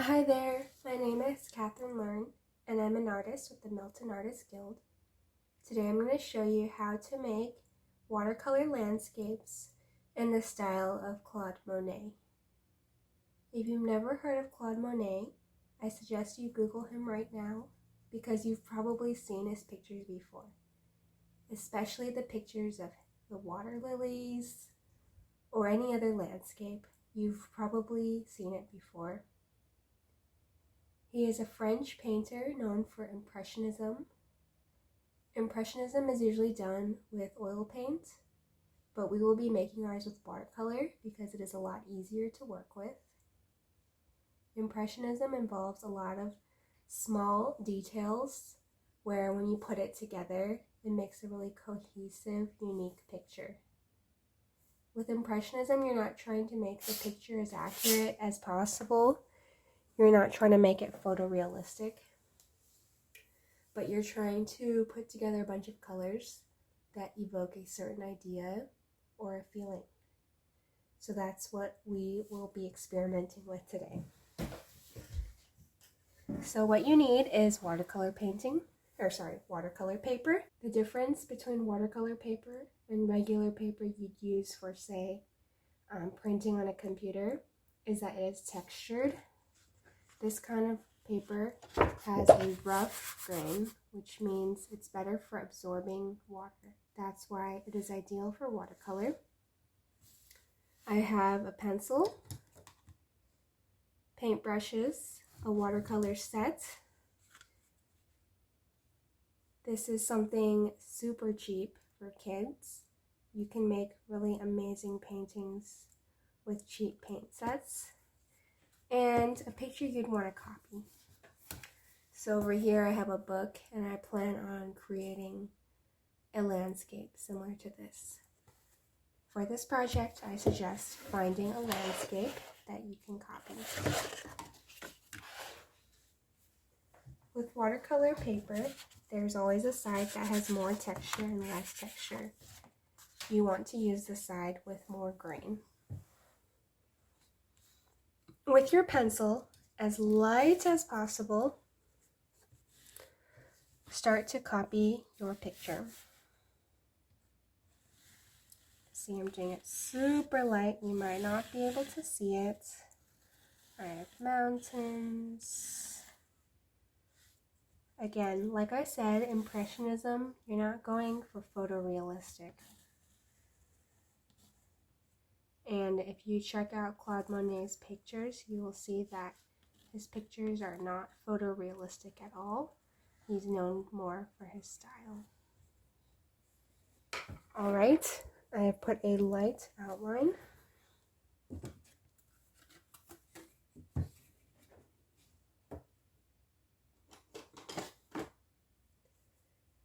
Hi there, my name is Katherine Leung, and I'm an artist with the Milton Artist Guild. Today I'm going to show you how to make watercolor landscapes in the style of Claude Monet. If you've never heard of Claude Monet, I suggest you Google him right now because you've probably seen his pictures before, especially the pictures of the water lilies or any other landscape. You've probably seen it before. He is a French painter known for Impressionism. Impressionism is usually done with oil paint, but we will be making ours with watercolor because it is a lot easier to work with. Impressionism involves a lot of small details where when you put it together, it makes a really cohesive, unique picture. With Impressionism, you're not trying to make the picture as accurate as possible. You're not trying to make it photorealistic, but you're trying to put together a bunch of colors that evoke a certain idea or a feeling. So that's what we will be experimenting with today. So what you need is watercolor paper. The difference between watercolor paper and regular paper you'd use for, say, printing on a computer is that it is textured. This kind of paper has a rough grain, which means it's better for absorbing water. That's why it is ideal for watercolor. I have a pencil, paintbrushes, a watercolor set. This is something super cheap for kids. You can make really amazing paintings with cheap paint sets. And a picture you'd want to copy. So over here I have a book and I plan on creating a landscape similar to this. For this project, I suggest finding a landscape that you can copy. With watercolor paper, there's always a side that has more texture and less texture. You want to use the side with more grain. With your pencil, as light as possible, start to copy your picture. See, I'm doing it super light. You might not be able to see it. I have mountains. Again, like I said, Impressionism, you're not going for photorealistic. And if you check out Claude Monet's pictures, you will see that his pictures are not photorealistic at all. He's known more for his style. All right, I have put a light outline.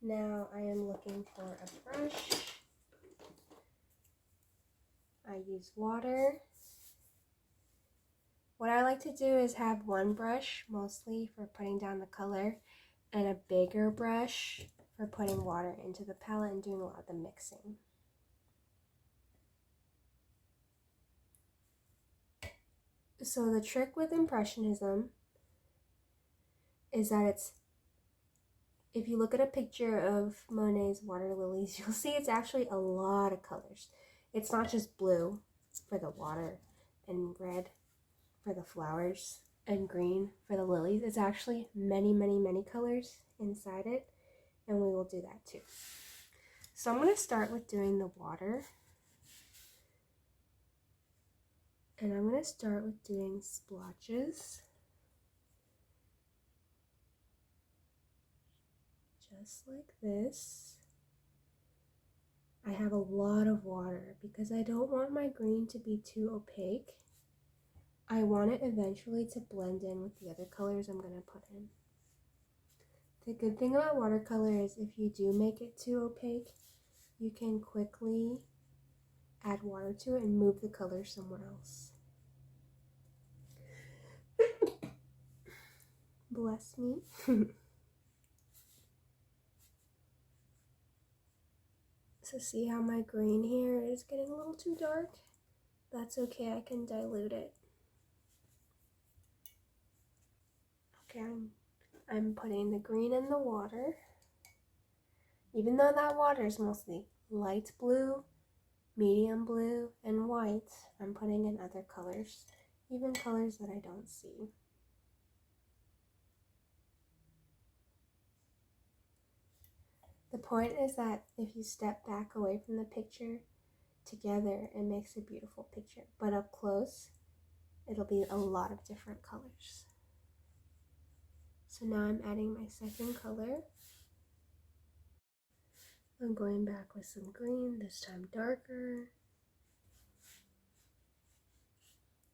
Now I am looking for a brush. I use water. What I like to do is have one brush mostly for putting down the color and a bigger brush for putting water into the palette and doing a lot of the mixing. So the trick with Impressionism is that if you look at a picture of Monet's water lilies, you'll see it's actually a lot of colors. It's not just blue for the water and red for the flowers and green for the lilies. It's actually many, many, many colors inside it, and we will do that too. So I'm going to start with doing the water, and I'm going to start with doing splotches, just like this. I have a lot of water because I don't want my green to be too opaque. I want it eventually to blend in with the other colors I'm going to put in. The good thing about watercolor is if you do make it too opaque, you can quickly add water to it and move the color somewhere else. Bless me. So see how my green here is getting a little too dark? That's okay, I can dilute it. Okay, I'm putting the green in the water. Even though that water is mostly light blue, medium blue, and white, I'm putting in other colors, even colors that I don't see. The point is that if you step back away from the picture, together it makes a beautiful picture, but up close, it'll be a lot of different colors. So now I'm adding my second color. I'm going back with some green, this time darker.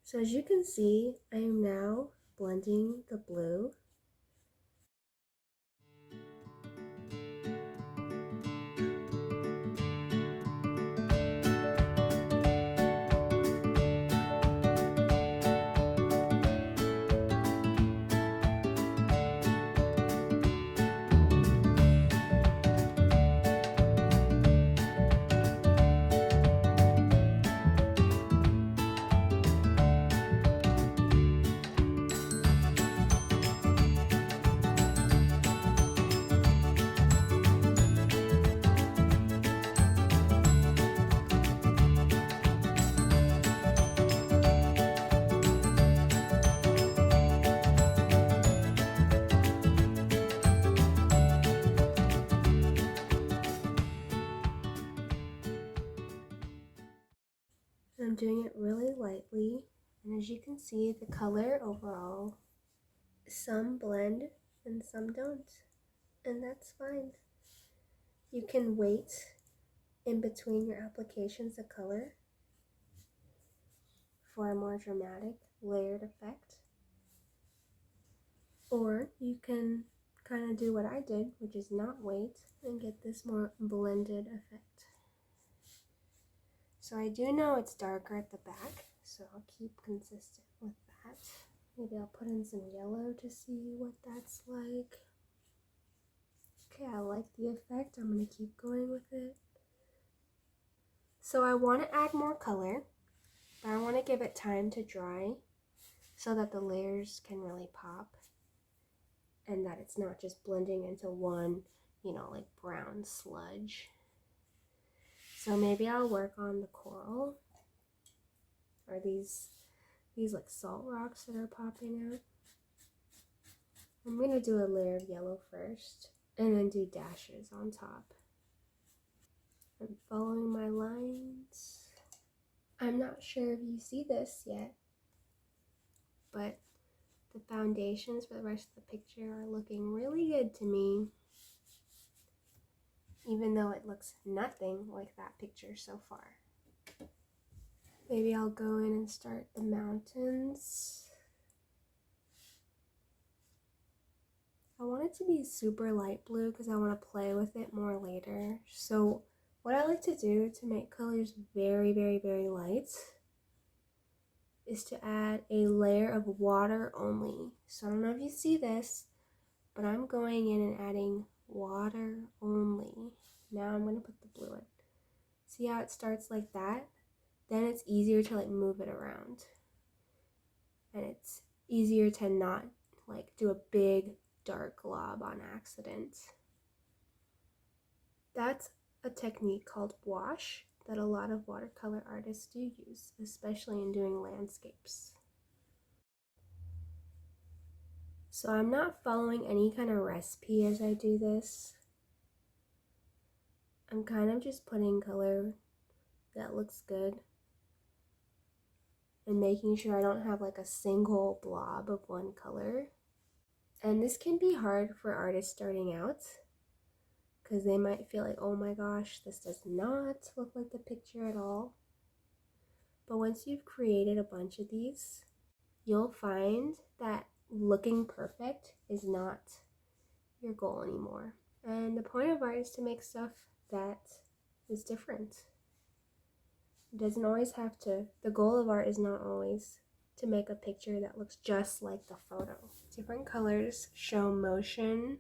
So as you can see, I am now blending the blue. I'm doing it really lightly, and as you can see, the color overall, some blend and some don't, and that's fine. You can wait in between your applications of color for a more dramatic layered effect, or you can kind of do what I did, which is not wait and get this more blended effect. So I do know it's darker at the back, so I'll keep consistent with that. Maybe I'll put in some yellow to see what that's like. Okay, I like the effect. I'm going to keep going with it. So I want to add more color, but I want to give it time to dry so that the layers can really pop and that it's not just blending into one, like brown sludge. So maybe I'll work on the coral or these like salt rocks that are popping out. I'm going to do a layer of yellow first and then do dashes on top. I'm following my lines. I'm not sure if you see this yet, but the foundations for the rest of the picture are looking really good to me, even though it looks nothing like that picture so far. Maybe I'll go in and start the mountains. I want it to be super light blue because I want to play with it more later. So what I like to do to make colors very, very, very light is to add a layer of water only. So I don't know if you see this, but I'm going in and adding water only. Now I'm going to put the blue in. See how it starts like that? Then it's easier to like move it around. And it's easier to not like do a big dark glob on accident. That's a technique called wash that a lot of watercolor artists do use, especially in doing landscapes. So I'm not following any kind of recipe as I do this. I'm kind of just putting color that looks good and making sure I don't have like a single blob of one color. And this can be hard for artists starting out because they might feel like, oh my gosh, this does not look like the picture at all. But once you've created a bunch of these, you'll find that looking perfect is not your goal anymore. And the point of art is to make stuff that is different. It doesn't always have to, the goal of art is not always to make a picture that looks just like the photo. Different colors show motion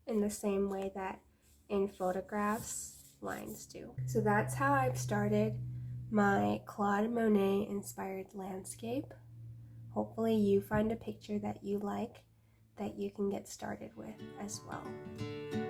in the same way that in photographs lines do. So that's how I've started my Claude Monet inspired landscape. Hopefully you find a picture that you like that you can get started with as well.